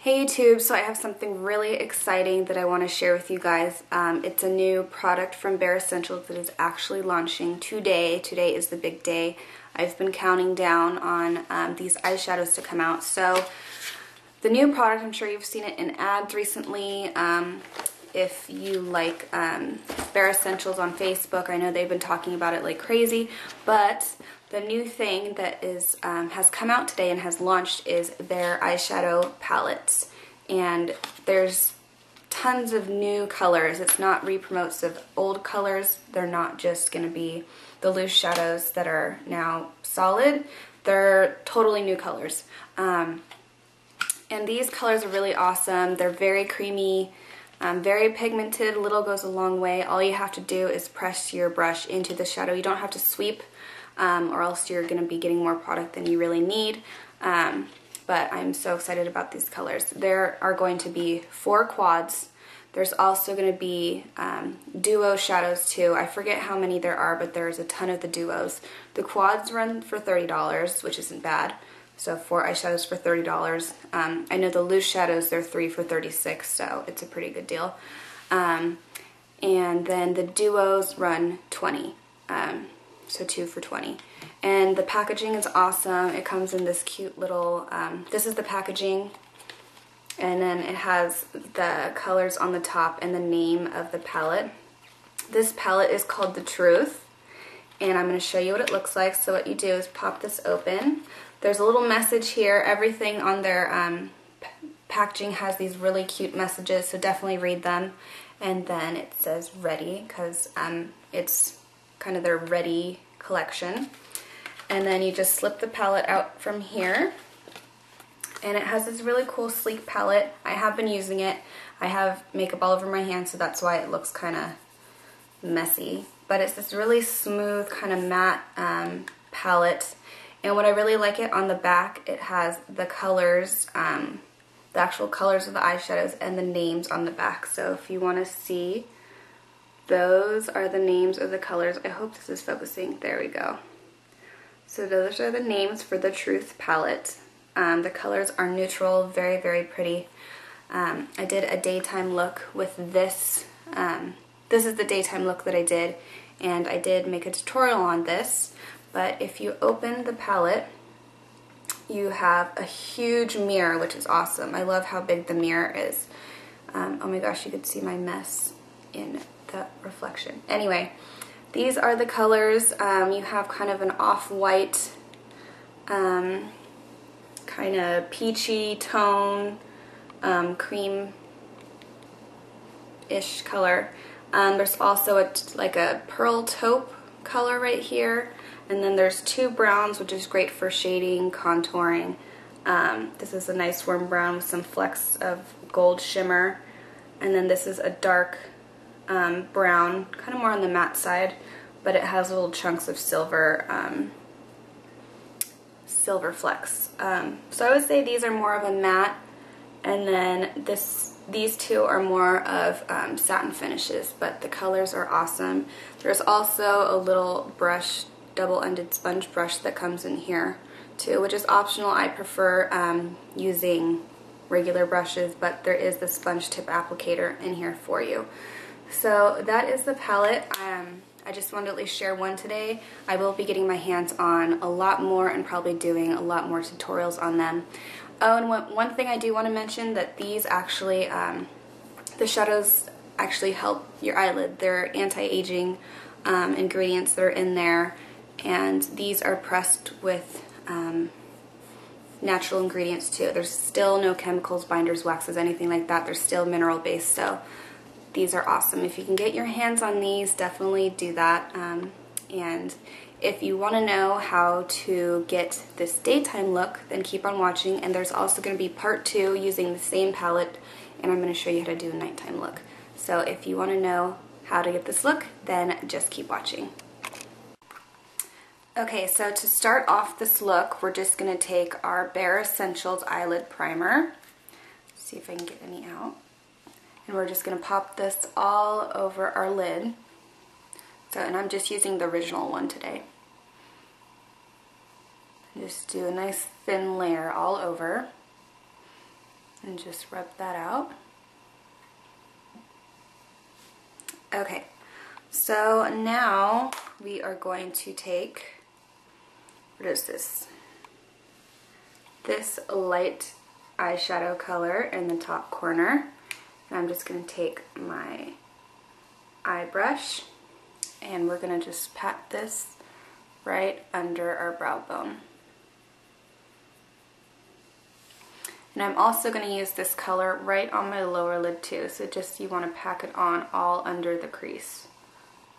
Hey YouTube, so I have something really exciting that I want to share with you guys. It's a new product from Bare Essentials that is actually launching today. Today is the big day. I've been counting down on these eyeshadows to come out. So the new product, I'm sure you've seen it in ads recently. If you like Bare Essentials on Facebook, I know they've been talking about it like crazy, but the new thing that is has come out today and has launched is their eyeshadow palettes. And there's tons of new colors. It's not re-promotes of old colors. They're not just going to be the loose shadows that are now solid. They're totally new colors. And these colors are really awesome. They're very creamy, very pigmented. Little goes a long way. All you have to do is press your brush into the shadow. You don't have to sweep. Or else you're going to be getting more product than you really need. But I'm so excited about these colors. There are going to be 4 quads. There's also going to be duo shadows too. I forget how many there are, but there's a ton of the duos. The quads run for $30, which isn't bad. So 4 eyeshadows for $30. I know the loose shadows, they're 3 for $36, so it's a pretty good deal. And then the duos run $20. So 2 for $20. And the packaging is awesome. It comes in this cute little, this is the packaging, and then it has the colors on the top and the name of the palette. This palette is called The Truth, and I'm going to show you what it looks like. So what you do is pop this open. There's a little message here. Everything on their packaging has these really cute messages, so definitely read them. And then it says ready, because it's kind of their ready collection. And then you just slip the palette out from here, and it has this really cool sleek palette. I have been using it. I have makeup all over my hands, so that's why it looks kind of messy, but it's this really smooth kind of matte palette. And what I really like it, on the back it has the colors, the actual colors of the eyeshadows and the names on the back. So if you want to see, those are the names of the colors. I hope this is focusing. There we go. So those are the names for the Truth palette. The colors are neutral, very, very pretty. I did a daytime look with this. This is the daytime look that I did, and I did make a tutorial on this. But if you open the palette, you have a huge mirror, which is awesome. I love how big the mirror is. Oh my gosh, you could see my mess in the reflection. Anyway, these are the colors. You have kind of an off-white, kind of peachy tone, cream-ish color. There's also like a pearl taupe color right here. And then there's 2 browns, which is great for shading, contouring. This is a nice warm brown with some flecks of gold shimmer. And then this is a dark brown, kind of more on the matte side, but it has little chunks of silver, silver flecks. So I would say these are more of a matte, and then these 2 are more of satin finishes, but the colors are awesome. There's also a little brush, double-ended sponge brush that comes in here too, which is optional. I prefer using regular brushes, but there is the sponge tip applicator in here for you. So that is the palette. I just wanted to at least share one today. I will be getting my hands on a lot more and probably doing a lot more tutorials on them. Oh, and one thing I do want to mention, that these actually, the shadows actually help your eyelid. They're anti-aging ingredients that are in there, and these are pressed with natural ingredients too. There's still no chemicals, binders, waxes, anything like that. They're still mineral based, so these are awesome. If you can get your hands on these, definitely do that. And if you want to know how to get this daytime look, then keep on watching. And there's also going to be part 2 using the same palette, and I'm going to show you how to do a nighttime look. So if you want to know how to get this look, then just keep watching. Okay, so to start off this look, we're just going to take our Bare Essentials eyelid primer. See if I can get any out. And we're just going to pop this all over our lid. So, and I'm just using the original one today. Just do a nice thin layer all over. and just rub that out. Okay, so now we are going to take, what is this? This light eyeshadow color in the top corner. And I'm just going to take my eye brush and we're going to just pat this right under our brow bone. And I'm also going to use this color right on my lower lid too. So just you want to pack it on all under the crease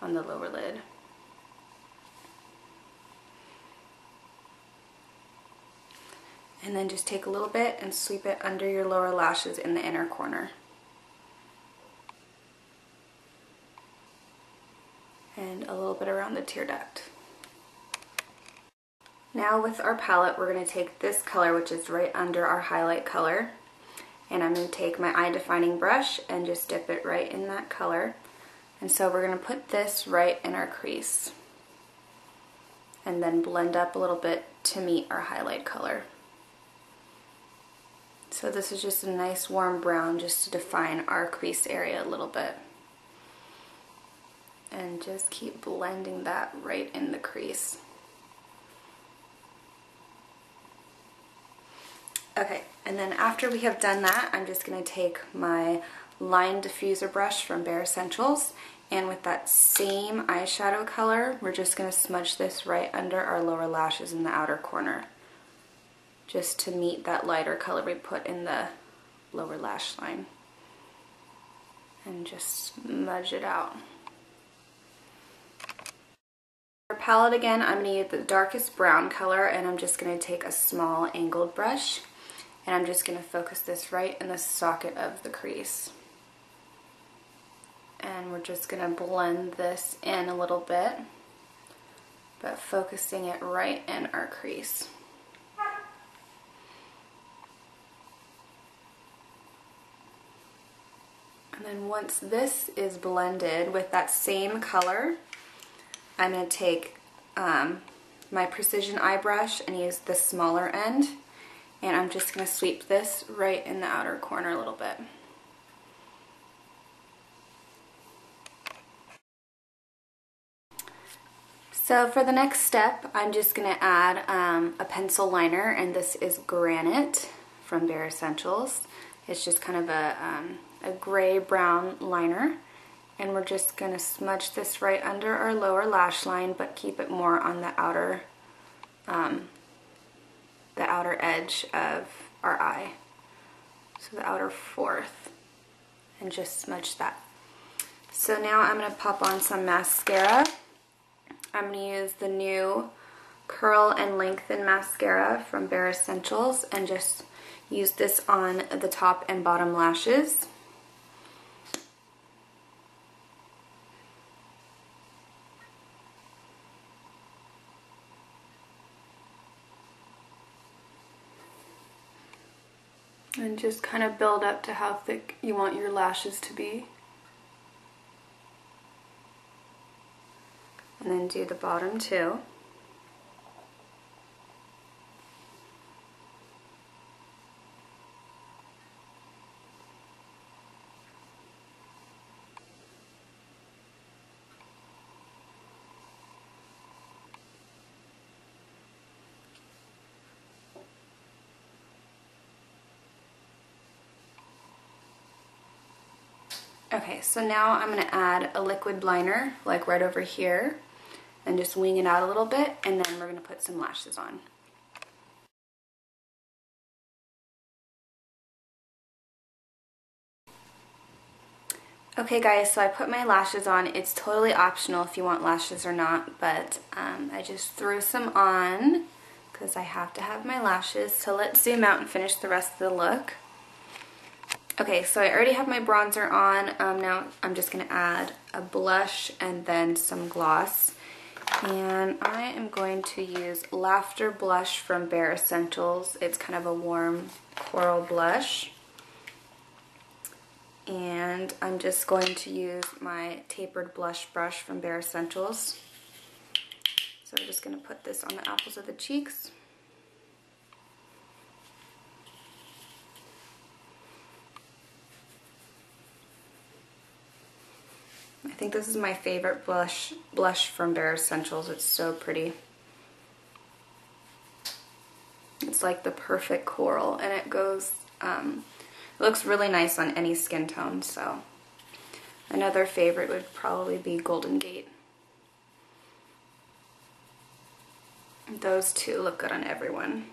on the lower lid. And then just take a little bit and sweep it under your lower lashes in the inner corner. And a little bit around the tear duct. Now with our palette, we're going to take this color, which is right under our highlight color, and I'm going to take my eye defining brush and just dip it right in that color. And so we're going to put this right in our crease and then blend up a little bit to meet our highlight color. So this is just a nice warm brown just to define our crease area a little bit. And just keep blending that right in the crease. Okay, and then after we have done that, I'm just going to take my line diffuser brush from Bare Essentials, and with that same eyeshadow color, we're just going to smudge this right under our lower lashes in the outer corner, just to meet that lighter color we put in the lower lash line. And just smudge it out. For palette again, I'm going to use the darkest brown color, and I'm just going to take a small angled brush and I'm just going to focus this right in the socket of the crease. And we're just going to blend this in a little bit, but focusing it right in our crease. And then once this is blended with that same color, I'm going to take my precision eye brush and use the smaller end, and I'm just going to sweep this right in the outer corner a little bit. So for the next step, I'm just going to add a pencil liner, and this is Granite from Bare Essentials. It's just kind of a gray-brown liner. And we're just going to smudge this right under our lower lash line, but keep it more on the outer edge of our eye. So the outer fourth. And just smudge that. So now I'm going to pop on some mascara. I'm going to use the new Curl and Lengthen mascara from Bare Essentials and just use this on the top and bottom lashes. And just kind of build up to how thick you want your lashes to be. And then do the bottom too. Okay, so now I'm going to add a liquid liner, like right over here, and just wing it out a little bit, and then we're going to put some lashes on. Okay guys, so I put my lashes on. It's totally optional if you want lashes or not, but I just threw some on because I have to have my lashes. So let's zoom out and finish the rest of the look. Okay, so I already have my bronzer on. Now I'm just going to add a blush and then some gloss. And I am going to use Laughter Blush from Bare Essentials. It's kind of a warm coral blush. And I'm just going to use my tapered blush brush from Bare Essentials. So I'm just going to put this on the apples of the cheeks. think this is my favorite blush from Bare Essentials. It's so pretty. It's like the perfect coral, and it goes, it looks really nice on any skin tone. So another favorite would probably be Golden Gate. Those two look good on everyone.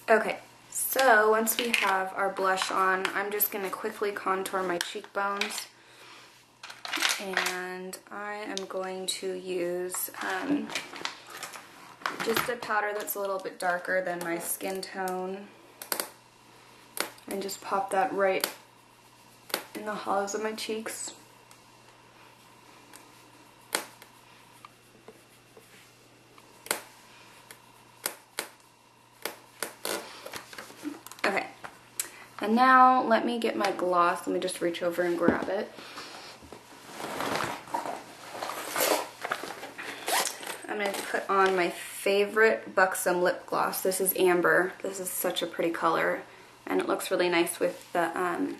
Okay, so once we have our blush on, I'm just going to quickly contour my cheekbones. And I am going to use just a powder that's a little bit darker than my skin tone. And just pop that right in the hollows of my cheeks. Okay, and now let me get my gloss. Let me just reach over and grab it. I'm going to put on my favorite Buxom lip gloss. This is Amber. This is such a pretty color, and it looks really nice with the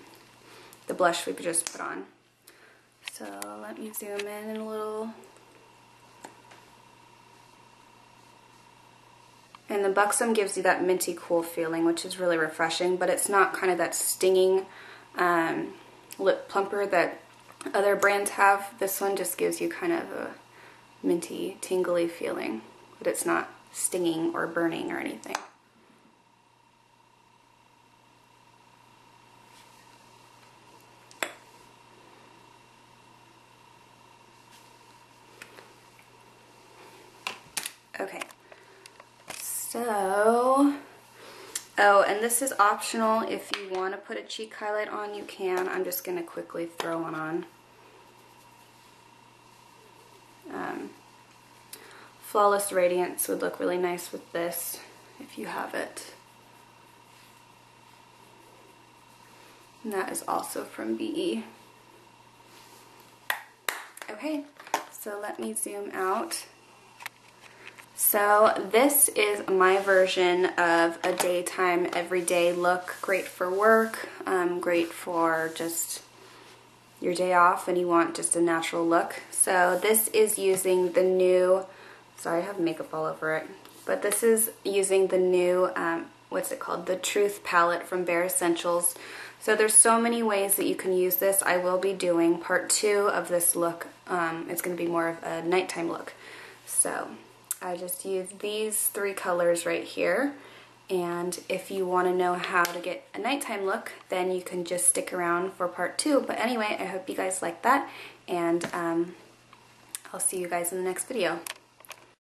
blush we just put on. So let me zoom in a little. And the Buxom gives you that minty cool feeling, which is really refreshing, but it's not kind of that stinging lip plumper that other brands have. This one just gives you kind of a minty, tingly feeling, but it's not stinging or burning or anything. Okay. So, oh, and this is optional. If you want to put a cheek highlight on, you can. I'm just going to quickly throw one on. Flawless Radiance would look really nice with this, if you have it. And that is also from BE. Okay, so let me zoom out. So this is my version of a daytime, everyday look. Great for work, great for just your day off and you want just a natural look. So this is using the new, sorry I have makeup all over it, but this is using the new, what's it called, the Truth palette from Bare Essentials. So there's so many ways that you can use this. I will be doing part 2 of this look. It's going to be more of a nighttime look. So I just used these 3 colors right here. And if you want to know how to get a nighttime look, then you can just stick around for part 2. But anyway, I hope you guys like that. And I'll see you guys in the next video.